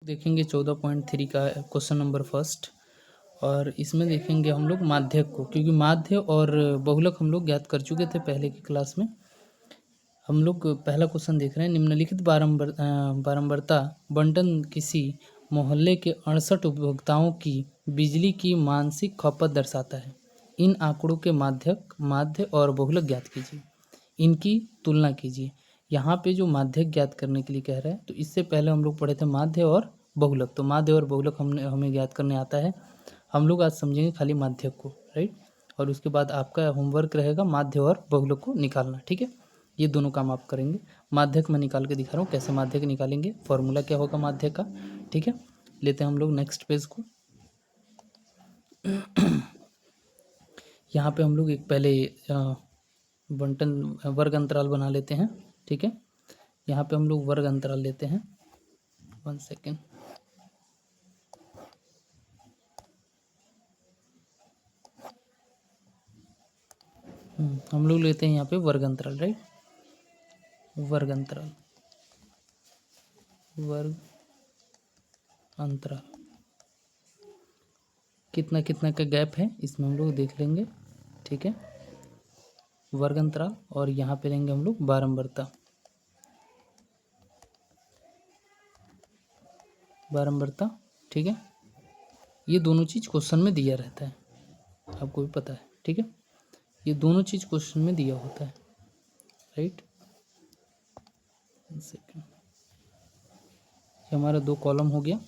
देखेंगे 14.3 का question number first. और इसमें देखेंगे हम लोग माध्यक को, क्योंकि माध्य और बहुलक हम लोग ज्ञात कर चुके थे पहले की क्लास में। हम लोग पहला क्वेश्चन देख रहे हैं। निम्नलिखित बारंबारता बंटन किसी मोहल्ले के 68 उपभोक्ताओं की बिजली की मानसिक खपत दर्शाता है। इन आंकड़ों के माध्यक, माध्य और बहुलक ज्ञात कीजिए, इनकी तुलना कीजिए। यहाँ पे जो माध्यक ज्ञात करने के लिए कह रहा है, तो इससे पहले हम लोग पढ़े थे माध्य और बहुलक। तो माध्य और बहुलक हमें ज्ञात करने आता है। हम लोग आज समझेंगे खाली माध्यक को, राइट। और उसके बाद आपका होमवर्क रहेगा माध्य और बहुलक को निकालना, ठीक है। ये दोनों काम आप करेंगे। माध्यक मैं निकाल के दिखा रहा हूँ कैसे माध्यक निकालेंगे, फॉर्मूला क्या होगा माध्यक का, ठीक है। लेते हैं हम लोग नेक्स्ट पेज को। यहाँ पे हम लोग एक पहले बंटन वर्ग अंतराल बना लेते हैं, ठीक है। यहाँ पे हम लोग वर्ग अंतराल लेते हैं। 1 सेकेंड। हम लोग लेते हैं यहाँ पे वर्ग अंतराल, राइट। वर्ग अंतराल, वर्ग अंतराल कितना कितना का गैप है इसमें हम लोग देख लेंगे, ठीक है। वर्ग अंतराल और यहाँ पे लेंगे हम लोग बारंबारता। बारंबारता, ठीक है। ये दोनों चीज़ क्वेश्चन में दिया रहता है, आपको भी पता है, ठीक है। ये दोनों चीज़ क्वेश्चन में दिया होता है, राइट। सेकेंड, ये हमारा 2 कॉलम हो गया।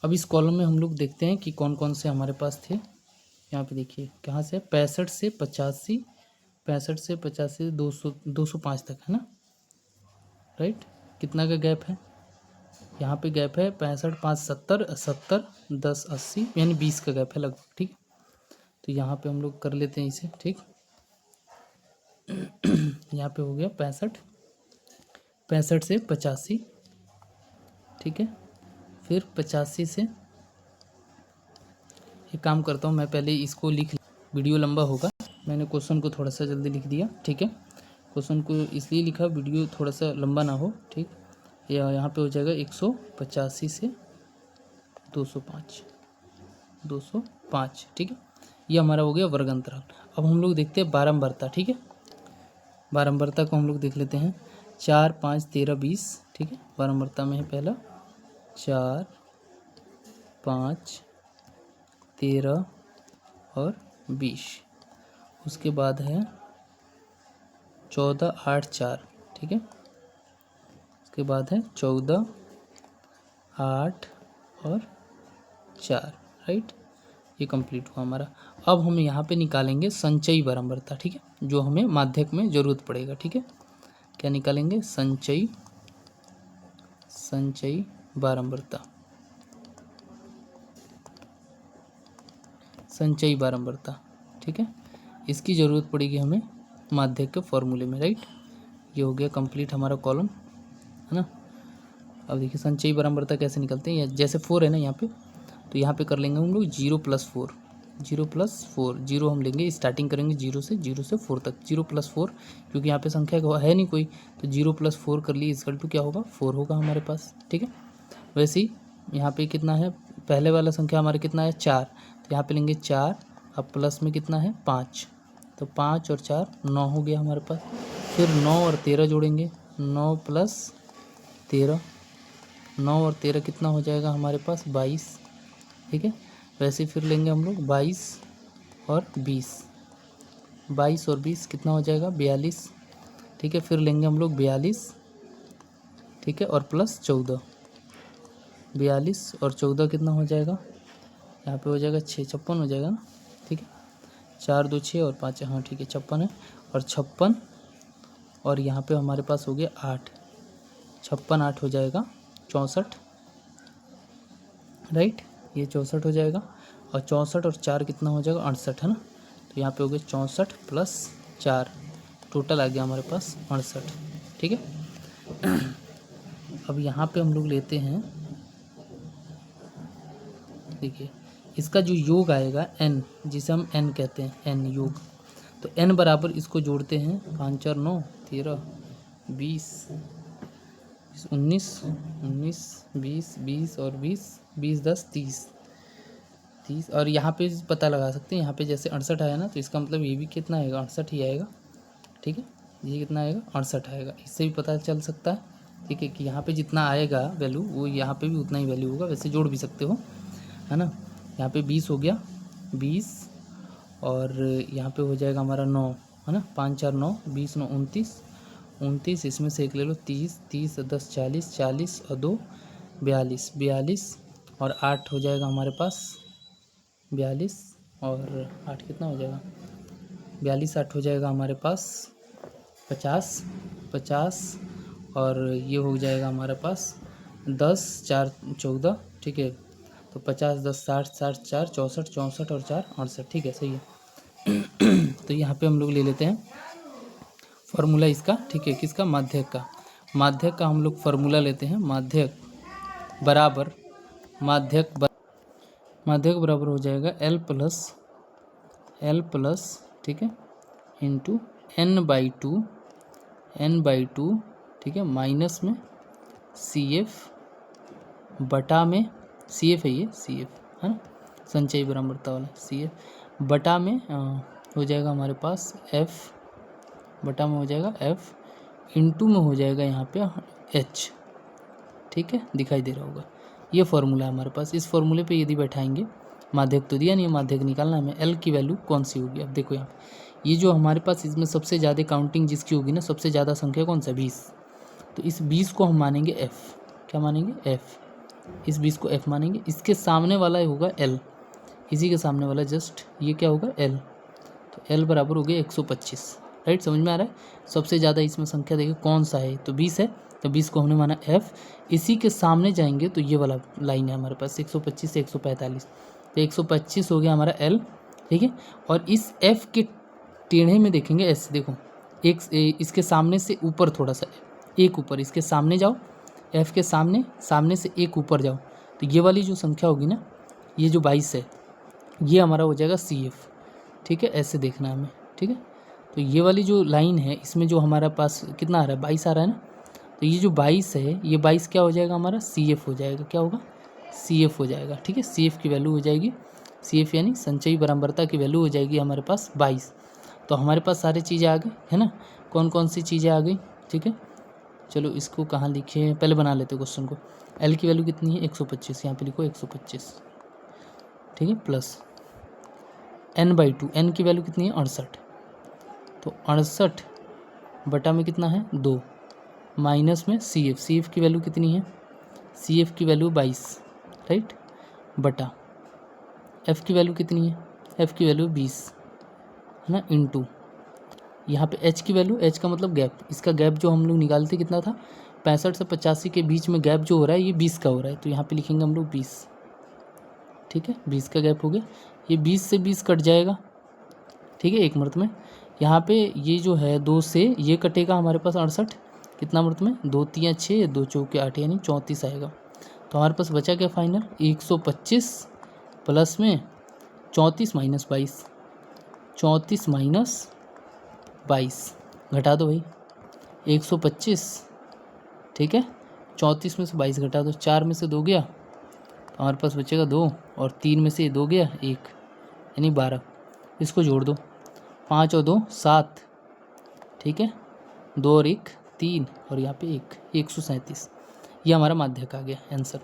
अब इस कॉलम में हम लोग देखते हैं कि कौन कौन से हमारे पास थे। यहाँ पे देखिए कहाँ से 65 से 85, 65 से 85 200 205 तक है ना, राइट। कितना का गैप है यहाँ पे? गैप है 65 5 70 70 10 80, यानी 20 का गैप है लगभग, ठीक। तो यहाँ पे हम लोग कर लेते हैं इसे, ठीक। यहाँ पे हो गया 65 से 85, ठीक है। फिर 85 से, एक काम करता हूँ मैं पहले इसको लिख, वीडियो लंबा होगा, मैंने क्वेश्चन को थोड़ा सा जल्दी लिख दिया, ठीक है। क्वेश्चन को इसलिए लिखा वीडियो थोड़ा सा लंबा ना हो, ठीक। या यहाँ पे हो जाएगा 185 से 205, 205, ठीक है। ये हमारा हो गया वर्ग अंतराल। अब हम लोग देखते हैं बारंबारता, ठीक है। बारंबारता को हम लोग देख लेते हैं। 4 5 13 20, ठीक है। बारंबारता में है पहला 4 5 13 और 20। उसके बाद है 14 8 4, ठीक है। उसके बाद है 14 8 और 4, राइट। ये कंप्लीट हुआ हमारा। अब हम यहाँ पे निकालेंगे संचयी बारंबारता, ठीक है, जो हमें माध्यक में जरूरत पड़ेगा, ठीक है। क्या निकालेंगे? संचयी बारंबारता, संचयी बारंबारता, ठीक है। इसकी ज़रूरत पड़ेगी हमें माध्यक के फॉर्मूले में, राइट। ये हो गया कंप्लीट हमारा कॉलम, है ना। अब देखिए संचयी बारंबारता कैसे निकलते हैं। जैसे 4 है ना यहाँ पे, तो यहाँ पे कर लेंगे हम लोग 0 + 4, 0 + 4, 0 हम लेंगे, स्टार्टिंग करेंगे 0 से 4 तक। 0 + 4, क्योंकि यहाँ पे संख्या है नहीं कोई, तो 0 + 4 कर लिए, इसका टू क्या होगा? 4 होगा हमारे पास, ठीक है। वैसे ही यहाँ पे कितना है, पहले वाला संख्या हमारे कितना है? 4, तो यहाँ पे लेंगे 4, अब प्लस में कितना है? 5, तो 5 और 4 9 हो गया हमारे पास। फिर 9 और 13 जोड़ेंगे, 9 + 13, 9 और 13 कितना हो जाएगा हमारे पास? 22, ठीक है। वैसे फिर लेंगे हम लोग 22 और 20, 22 और 20 कितना हो जाएगा? 42, ठीक है। फिर लेंगे हम लोग 42, ठीक है, और प्लस 14, 42 और 14 कितना हो जाएगा? यहाँ पे हो जाएगा 6, 56 हो जाएगा ना, ठीक है। 4 2 6 और 5, हाँ ठीक है 56 है, और 56, और यहाँ पे हमारे पास हो गया 8, 56 8 हो जाएगा 64, राइट। ये 64 हो जाएगा, और 64 और 4 कितना हो जाएगा? 68, है ना। तो यहाँ पे हो गया 64 + 4, टोटल आ गया हमारे पास 68, ठीक है। अब यहाँ पे हम लोग लेते हैं, देखिए इसका जो योग आएगा n, जिसे हम n कहते हैं, n योग, तो n बराबर इसको जोड़ते हैं 5 4 9 13 20, 19 19 20 20 और 20 20 10 30 30 और यहाँ पे पता लगा सकते हैं, यहाँ पे जैसे 68 आया ना, तो इसका मतलब ये भी कितना आएगा, 68 ही आएगा। ठीक है, ये कितना आएगा, 68 आएगा। इससे भी पता चल सकता है, ठीक है, कि यहाँ पे जितना आएगा वैल्यू वो यहाँ पे भी उतना ही वैल्यू होगा। वैसे जोड़ भी सकते हो, है ना। यहाँ पे 20 हो गया, 20 और यहाँ पे हो जाएगा हमारा 9, है ना, 5 4 9 20 9 29 29, इसमें से एक ले लो 30 30 10 40 40 और 2 42 42 और 8 हो जाएगा हमारे पास 42 और 8 कितना हो जाएगा, 42 8 हो जाएगा हमारे पास 50 50 और ये हो जाएगा हमारे पास 10 4 14। ठीक है, तो 50 10 60 60 4 64 64 और 4 68। ठीक है, सही है। तो यहाँ पे हम लोग ले लेते हैं फार्मूला इसका, ठीक है, किसका, माध्यक का। माध्यक का हम लोग फार्मूला लेते हैं, माध्यक बराबर माध्यक बराबर हो जाएगा L प्लस, ठीक है, इंटू n/2, ठीक है, माइनस में CF बटा में CF है, ये CF है ना, संचयी बराबरता वाला CF बटा में हो जाएगा हमारे पास F बटा में हो जाएगा F इंटू में हो जाएगा यहाँ पे H। ठीक है, दिखाई दे रहा होगा, ये फार्मूला है हमारे पास। इस फार्मूले पे यदि बैठाएंगे, माध्यक तो दिया नहीं, माध्यक निकालना है हमें, L की वैल्यू कौन सी होगी। अब देखो यहाँ पे ये जो हमारे पास इसमें सबसे ज़्यादा काउंटिंग जिसकी होगी ना, सबसे ज़्यादा संख्या कौन सा, 20। तो इस 20 को हम मानेंगे F, क्या मानेंगे, F। इस 20 को F मानेंगे। इसके सामने वाला होगा L, इसी के सामने वाला जस्ट ये क्या होगा, L। तो L बराबर हो गया 125। राइट, समझ में आ रहा है। सबसे ज़्यादा इसमें संख्या देखिए कौन सा है, तो 20 है, तो 20 को हमने माना F। इसी के सामने जाएंगे तो ये वाला लाइन है हमारे पास 125 से 145, तो 125 हो गया हमारा L। ठीक है, और इस F के टेढ़े में देखेंगे ऐसे, देखो एक इसके सामने से ऊपर थोड़ा सा, एक ऊपर इसके सामने जाओ, F के सामने से एक ऊपर जाओ, तो ये वाली जो संख्या होगी ना, ये जो 22 है, ये हमारा हो जाएगा CF। ठीक है, ऐसे देखना है हमें। ठीक है, तो ये वाली जो लाइन है इसमें जो हमारे पास कितना आ रहा है, 22 आ रहा है ना, तो ये जो 22 है, ये 22 क्या हो जाएगा हमारा, CF हो जाएगा। क्या होगा, CF हो जाएगा। ठीक है, CF की वैल्यू हो जाएगी, CF यानी संचयी बराबरता की वैल्यू हो जाएगी हमारे पास 22। तो हमारे पास सारी चीज़ें आ गई, है ना, कौन कौन सी चीज़ें आ गई। ठीक है, चलो इसको कहाँ लिखे, पहले बना लेते क्वेश्चन को। L की वैल्यू कितनी है, 125, यहाँ पे लिखो 125। ठीक है, प्लस n/2, n की वैल्यू कितनी है, 68, तो 68 बटा में कितना है, 2, माइनस में CF की वैल्यू कितनी है, CF की वैल्यू 22, राइट, बटा F की वैल्यू कितनी है, F की वैल्यू 20, है ना, इंटू यहाँ पे H की वैल्यू, H का मतलब गैप, इसका गैप जो हम लोग निकालते कितना था, 65 से 85 के बीच में गैप जो हो रहा है ये 20 का हो रहा है, तो यहाँ पे लिखेंगे हम लोग 20। ठीक है, 20 का गैप हो गया, ये 20 से 20 कट जाएगा। ठीक है, एक मर्त में यहाँ पे ये जो है 2 से ये कटेगा हमारे पास 68, कितना मर्त में, 2 3 6 2 4 8 यानी 34 आएगा। तो हमारे पास बचा क्या फाइनल, 125 प्लस में 34 माइनस 22, 34 माइनस 22 घटा दो भाई, 125। ठीक है, 34 में से 22 घटा दो, 4 में से 2 गया, तो हमारे पास बचेगा 2, और 3 में से 2 गया 1, यानी 12। इसको जोड़ दो, 5 और 2 7, ठीक है, 2 और 1 3, और यहाँ पे 1, 137। ये हमारा माध्यक आ गया आंसर।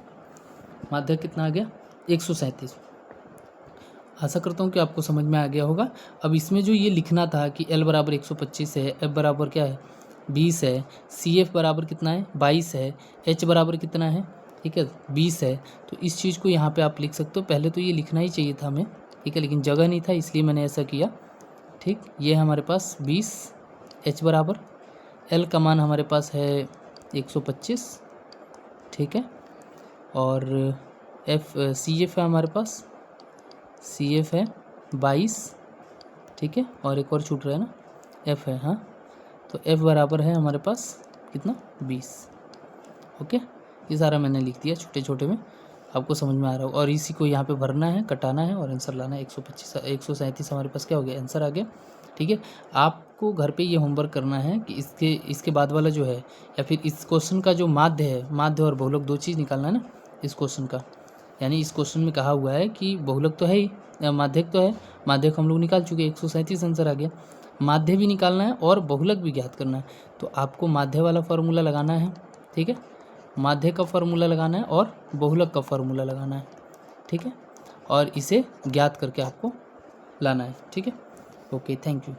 माध्यक कितना आ गया, 137। आशा करता हूँ कि आपको समझ में आ गया होगा। अब इसमें जो ये लिखना था कि L बराबर 125 है, F बराबर क्या है, 20 है, CF बराबर कितना है, 22 है, H बराबर कितना है, ठीक है, 20 है, तो इस चीज़ को यहाँ पे आप लिख सकते हो। पहले तो ये लिखना ही चाहिए था हमें, ठीक है, लेकिन जगह नहीं था इसलिए मैंने ऐसा किया। ठीक, ये है हमारे पास 20, H बराबर, L का मान हमारे पास है 125, ठीक है, और CF है हमारे पास, CF है 22, ठीक है, और एक और छूट रहा है ना, F है, हाँ, तो F बराबर है हमारे पास कितना, 20। ओके, ये सारा मैंने लिख दिया छोटे छोटे में, आपको समझ में आ रहा होगा। और इसी को यहाँ पे भरना है, कटाना है और आंसर लाना है। 137 हमारे पास क्या हो गया, आंसर आ गया। ठीक है। आपको घर पे ये होमवर्क करना है कि इसके बाद वाला जो है या फिर इस क्वेश्चन का जो माध्य है, माध्य और बहुलक 2 चीज़ निकालना है ना इस क्वेश्चन का। यानी इस क्वेश्चन में कहा हुआ है कि बहुलक तो है ही, माध्यक तो है, माध्यक हम लोग निकाल चुके, 137 आंसर आ गया। माध्य भी निकालना है और बहुलक भी ज्ञात करना है। तो आपको माध्य वाला फार्मूला लगाना है, ठीक है, माध्य का फार्मूला लगाना है और बहुलक का फार्मूला लगाना है, ठीक है, और इसे ज्ञात करके आपको लाना है, ठीक है। Okay, thank you.